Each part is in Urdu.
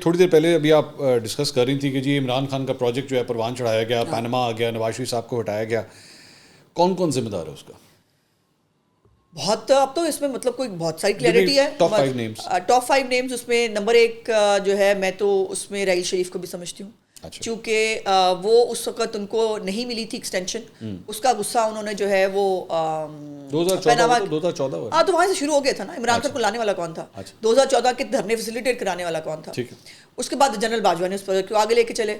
تھوڑی دیر پہلے ابھی آپ ڈسکس کر رہی تھی کہ جی عمران خان کا پروجیکٹ جو ہے پروان چڑھایا گیا, پینما آ گیا, نواز شریف صاحب کو ہٹایا گیا, کون کون ذمہ دار ہے اس کا؟ بہت اب تو اس میں مطلب کوئی بہت ساری کلیئرٹی ہے. ٹاپ 5 نیمز اس میں نمبر 1 جو ہے, میں تو اس میں رحیل شریف کو بھی سمجھتی ہوں, چونکہ وہ اس وقت ان کو نہیں ملی تھی ایکسٹینشن, اس کا غصہ انہوں نے جو ہے وہ 2014 ہاں تو وہاں سے شروع ہو گیا تھا نا. عمران خان کو لانے والا کون تھا, 2014 کے دھرنے فیسیلیٹیٹ کرانے والا کون تھا. اس کے بعد جنرل باجوہ نے اس پر کیوں آگے لے کے چلے.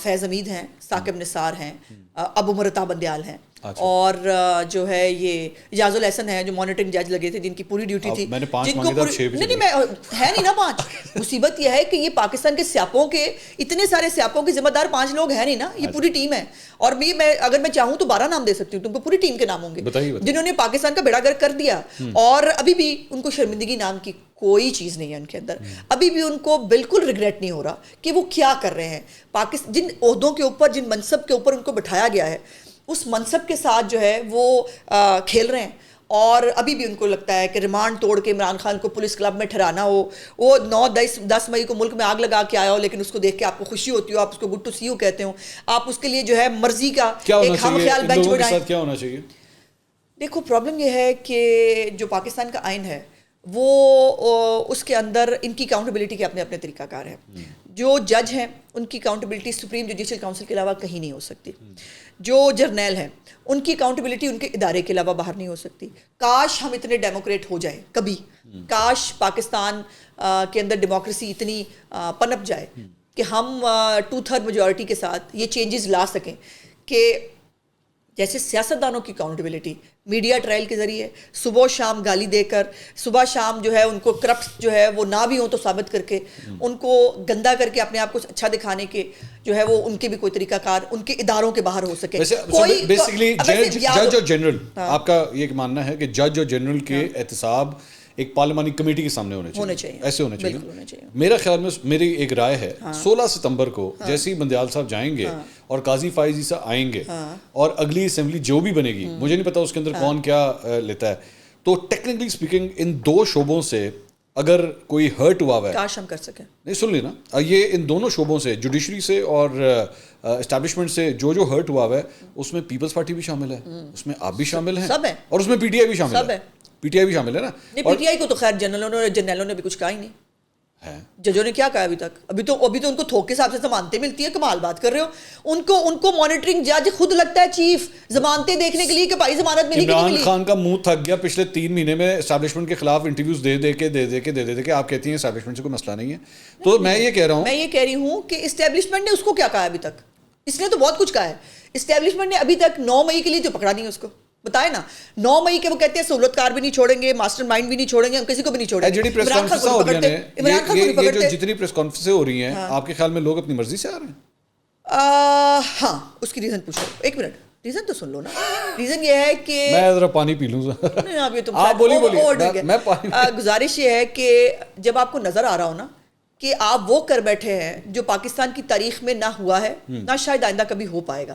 فیض حمید ہیں, ثاقب نثار ہیں, ابو مرتا بندیال ہیں, اور جو ہے یہ اجاز الحسن ہے جو مانیٹرنگ جج لگے تھے, جن کی پوری ڈیوٹی تھی. نہیں ہے نہیں نا 5. مصیبت یہ ہے کہ یہ پاکستان کے سیاپوں کے اتنے سارے سیاپوں کے ذمہ دار 5 لوگ ہیں نہیں نا, یہ پوری ٹیم ہے. اور میں اگر میں چاہوں تو 12 نام دے سکتی ہوں تم کو, پوری ٹیم کے نام ہوں گے جنہوں نے پاکستان کا بیڑا گرک کر دیا, اور ابھی بھی ان کو شرمندگی نام کی کوئی چیز نہیں ہے ان کے اندر. ابھی بھی ان کو بالکل ریگریٹ نہیں ہو رہا کہ وہ کیا کر رہے ہیں. پاکستان جن عہدوں کے اوپر, جن منصب کے اوپر ان کو بٹھایا گیا ہے, اس منصب کے ساتھ جو ہے وہ کھیل رہے ہیں. اور ابھی بھی ان کو لگتا ہے کہ ریمانڈ توڑ کے عمران خان کو پولیس کلب میں ٹھہرانا ہو, وہ 9-10 مئی کو ملک میں آگ لگا کے آیا ہو, لیکن اس کو دیکھ کے آپ کو خوشی ہوتی ہو, آپ اس کو گڈ ٹو سی یو کہتے ہو, آپ اس کے لیے جو ہے مرضی کا ایک ہم خیال بینچ بنائیں. کیا ہونا چاہیے؟ دیکھو پرابلم یہ ہے کہ جو پاکستان کا آئین ہے وہ اس کے اندر ان کی اکاؤنٹیبلٹی کے اپنے اپنے طریقہ کار ہیں. جو جج ہیں ان کی اکاؤنٹیبلٹی سپریم جوڈیشل کاؤنسل کے علاوہ کہیں نہیں ہو سکتی. جو جرنیل ہیں ان کی اکاؤنٹیبلٹی ان کے ادارے کے علاوہ باہر نہیں ہو سکتی. کاش ہم اتنے ڈیموکریٹ ہو جائیں کبھی, کاش پاکستان کے اندر ڈیموکریسی اتنی پنپ جائے کہ ہم 2/3 میجورٹی کے ساتھ یہ چینجز لا سکیں کہ جیسے سیاستدانوں کی اکاؤنٹیبلٹی میڈیا ٹرائل کے ذریعے صبح و شام گالی دے کر, صبح شام جو ہے ان کو کرپٹ جو ہے وہ نہ بھی ہوں تو ثابت کر کے, ان کو گندا کر کے اپنے آپ کو اچھا دکھانے کے جو ہے وہ ان کے بھی کوئی طریقہ کار ان کے اداروں کے باہر ہو سکے. بیسیکلی جج اور جنرل, آپ کا یہ ماننا ہے کہ جج اور جنرل کے احتساب ایک پارلیمانی کمیٹی کے سامنے ہونے چاہیے, ایسے ہونے چاہیے. میرا خیال میں میری ایک رائے ہے 16 ستمبر کو جیسے ہی بندیال صاحب جائیں گے اور قاضی فائز عیسیٰ آئیں گے اور اگلی اسمبلی جو بھی بنے گی, مجھے نہیں پتا اس کے اندر کون کیا لیتا ہے, تو ٹیکنیکلی اسپیکنگ ان 2 شعبوں سے اگر کوئی ہرٹ ہوا ہے, کاش ہم کر سکیں. نہیں سن لینا, یہ ان دونوں شعبوں سے, جوڈیشری سے اور اسٹیبلشمنٹ سے جو ہرٹ ہوا ہے, اس میں پیپلز پارٹی بھی شامل ہے, اس میں آپ بھی شامل ہیں, اور اس میں پی ٹی آئی بھی شامل ہے. پی ٹی آئی بھی شامل ہے نا. پی ٹی آئی کو تو خیر جنرلوں نے بھی کچھ کہا ہی نہیں ہے. ججوں نے کیا کہا ابھی تک؟ ابھی تو ان کو تھوک کے حساب سے ضمانتیں ملتی ہیں. کمال بات کر رہے ہو. ان کو مانیٹرنگ جج خود لگتا ہے چیف ضمانتیں دیکھنے کے لیے کہ بھائی ضمانت ملی کہ نہیں ملی. عمران خان کا منہ تھک گیا پچھلے 3 مہینے میں اسٹیبلشمنٹ کے خلاف انٹرویوز دے کے آپ کہتی ہیں اسٹیبلشمنٹ سے کوئی مسئلہ نہیں ہے. تو میں یہ کہہ رہی ہوں کہ اسٹیبلشمنٹ نے اس کو کیا کہا ابھی تک؟ اس نے تو بہت کچھ کہا ہے. اسٹیبلشمنٹ نے ابھی تک 9 مئی کے لیے تو پکڑا نہیں اس کو. بتائے نا 9 مئی کے وہ کہتے ہیں سہولت کار بھی نہیں چھوڑیں گے, ماسٹر مائنڈ بھی نہیں چھوڑیں گے, ہم کسی کو بھی نہیں چھوڑیں گے. جتنی پریس کانفرنسیں ہو رہی ہیں, آپ کے خیال میں لوگ اپنی مرضی سے آ رہے ہیں؟ ہاں, اس کی ریزن پوچھو. 1 منٹ, ریزن تو سن لو نا. ریزن یہ ہے کہ میں ذرا پانی پی لوں. گزارش یہ ہے کہ جب آپ کو نظر آ رہا ہو نا کہ آپ وہ کر بیٹھے ہیں جو پاکستان کی تاریخ میں نہ ہوا ہے, نہ شاید آئندہ کبھی ہو پائے گا.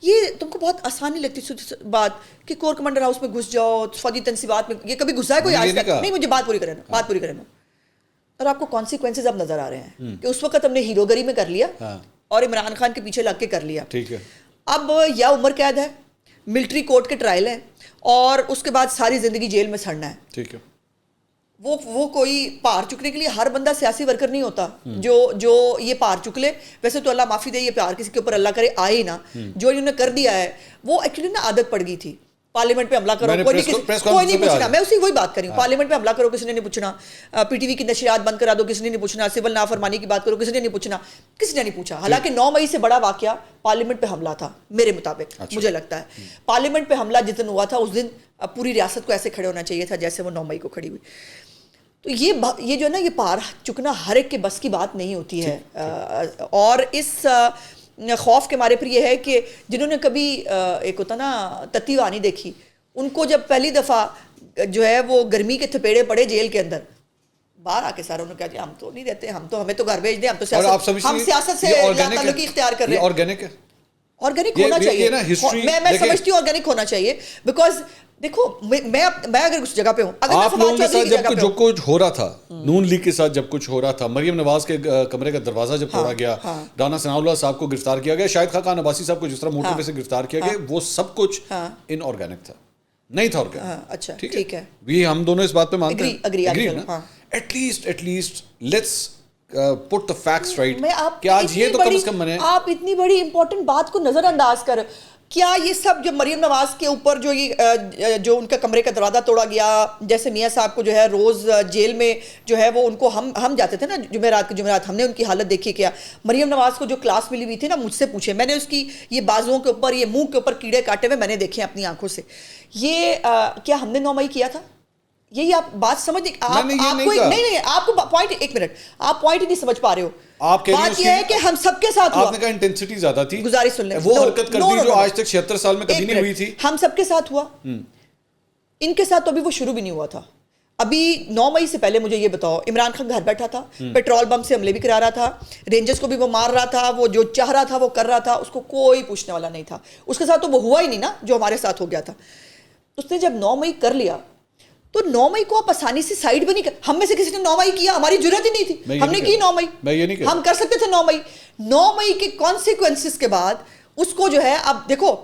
یہ تم کو بہت آسانی لگتی بات کہ کور کمانڈر ہاؤس میں گھس جاؤ, فوجی تنصیبات میں, یہ کبھی گھسا ہے کوئی آج تک نہیں. مجھے بات پوری کرنا. اور آپ کو کانسیکوینسز اب نظر آ رہے ہیں کہ اس وقت ہم نے ہیرو گری میں کر لیا اور عمران خان کے پیچھے لگ کے کر لیا. ٹھیک ہے, اب یا عمر قید ہے, ملٹری کورٹ کے ٹرائل ہیں, اور اس کے بعد ساری زندگی جیل میں سڑنا ہے. ٹھیک ہے. وہ کوئی پار چکنے کے لیے ہر بندہ سیاسی ورکر نہیں ہوتا جو یہ پار چک لے. ویسے تو اللہ معافی دے, یہ پیار کسی کے اوپر اللہ کرے آئے ہی نہ. جو انہوں نے کر دیا ہے وہ ایکچولی نا عادت پڑ گئی تھی. پارلیمنٹ پہ حملہ کرو, کوئی نہیں پوچھنا. میں اسی وہی بات کر رہی ہوں. پارلیمنٹ پہ حملہ کرو, کسی نے نہیں پوچھنا. پی ٹی وی کی نشریات بند کرا دو, کسی نے نہیں پوچھنا. سول نافرمانی کی بات کرو, کسی نے نہیں پوچھنا. کسی نے نہیں پوچھا. حالانکہ 9 مئی سے بڑا واقعہ پارلیمنٹ پہ حملہ تھا میرے مطابق. مجھے لگتا ہے پارلیمنٹ پہ حملہ جس دن ہوا تھا اس دن پوری ریاست کو ایسے کھڑے ہونا چاہیے تھا جیسے وہ 9 مئی کو کھڑی ہوئی. تو یہ جو ہے نا, یہ پار چکنا ہر ایک کے بس کی بات نہیں ہوتی ہے. اور اس خوف کے مارے پھر یہ ہے کہ جنہوں نے کبھی ایک ہوتا نا تتی وانی دیکھی, ان کو جب پہلی دفعہ جو ہے وہ گرمی کے تھپیڑے پڑے جیل کے اندر, باہر آ کے ساروں نے کہا جی ہم تو نہیں رہتے, ہمیں تو گھر بھیج دیں, ہم سیاست سے تعلقی اختیار کر رہے ہیں. آرگینک ہونا چاہیے. میں سمجھتی ہوں آرگینک ہونا چاہیے, بیکاز دیکھو میں اگر اس جگہ پہ ہوں, اگر آپ لوگوں کے ساتھ جب جو کچھ ہو رہا تھا, نون لیگ کے ساتھ جب کچھ ہو رہا تھا, مریم نواز کے کمرے کا دروازہ جب توڑا گیا, رانا ثناء اللہ صاحب کو گرفتار کیا گیا, شاہد خاقان عباسی صاحب کو جس طرح موٹر وے سے گرفتار کیا گیا, وہ سب کچھ ان آرگینک تھا, نہیں تھا آرگینک. اچھا ٹھیک ہے, بھی ہم دونوں اس بات پہ مانتے ہیں. At least let's put the facts right. کہ آج یہ تو کم از کم بنے. آپ اتنی بڑی امپورٹنٹ بات کو نظر انداز کر, کیا یہ سب جو مریم نواز کے اوپر جو ان کا کمرے کا دروازہ توڑا گیا, جیسے میاں صاحب کو جو ہے روز جیل میں جو ہے وہ ان کو ہم جاتے تھے نا جمعرات, ہم نے ان کی حالت دیکھی. کیا مریم نواز کو جو کلاس ملی ہوئی تھی نا, مجھ سے پوچھے, میں نے اس کی یہ بازوؤں کے اوپر, یہ منہ کے اوپر کیڑے کاٹے ہوئے میں نے دیکھے اپنی آنکھوں سے. یہ کیا ہم نے 9 مئی کیا تھا؟ یہی آپ بات سمجھ نہیں, آپ کو پوائنٹ, ایک منٹ, آپ پوائنٹ ہی نہیں سمجھ پا رہے ہو. بات یہ ہے کہ ہم سب کے ساتھ ہوا. آپ نے کہا انٹینسٹی زیادہ تھی, گزارش سن لیں, وہ حرکت کر دی جو آج تک 76 سال میں کبھی نہیں ہوئی تھی. ہم سب کے ساتھ ہوا, ان کے ساتھ تو ابھی وہ شروع بھی نہیں ہوا تھا. ابھی 9 مئی سے پہلے مجھے یہ بتاؤ, عمران خان گھر بیٹھا تھا, پیٹرول بم سے حملے بھی کرا رہا تھا, رینجرز کو بھی وہ مار رہا تھا, وہ جو چاہ رہا تھا وہ کر رہا تھا, اس کو کوئی پوچھنے والا نہیں تھا. اس کے ساتھ تو وہ ہوا ہی نہیں نا جو ہمارے ساتھ ہو گیا تھا. اس نے جب 9 مئی کر لیا تو 9 مئی کو آپ آسانی سے سائڈ بھی نہیں کر. ہم میں سے کسی نے 9 مئی کیا, ہماری جرات ہی نہیں تھی, ہم نے کی 9 مئی, ہم کر سکتے تھے 9 مئی. 9 مئی کے کانسیکوینسز کے بعد اس کو جو ہے, اب دیکھو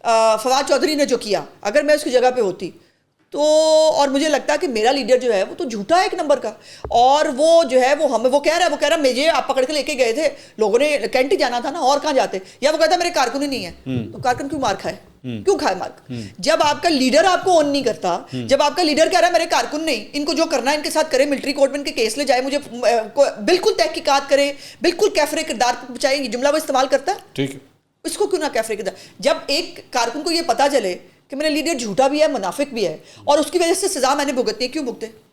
فواد چودھری نے جو کیا, اگر میں اس کی جگہ پہ ہوتی تو, اور مجھے لگتا ہے کہ میرا لیڈر جو ہے وہ تو جھوٹا ہے ایک نمبر کا, اور وہ جو ہے وہ کہہ رہا ہے مجھے آپ پکڑ کے لے کے گئے تھے, لوگوں نے کینٹی جانا تھا نا, اور کہاں جاتے, یا وہ کہتا ہے میرے کارکن ہی نہیں ہے, تو کارکن کیوں مار کھائے, کیوں کھائے مارک؟ جب آپ کا لیڈر آپ کو اون نہیں کرتا, جب آپ کا لیڈر کہہ رہا ہے میرے کارکن نہیں, ان کو جو کرنا ہے ان کے ساتھ کرے, ملٹری کورٹ میں ان کے کیس لے جائے, مجھے بالکل تحقیقات کرے, بالکل کیفر کردار کو بچائے, یہ جملہ وہ استعمال کرتا ہے. ٹھیک ہے, اس کو کیوں نہ کیفر کردار. جب ایک کارکن کو یہ پتا چلے کہ میرا لیڈر جھوٹا بھی ہے, منافق بھی ہے, اور اس کی وجہ سے سزا میں نے بھگتنی ہے, کیوں بھگتے؟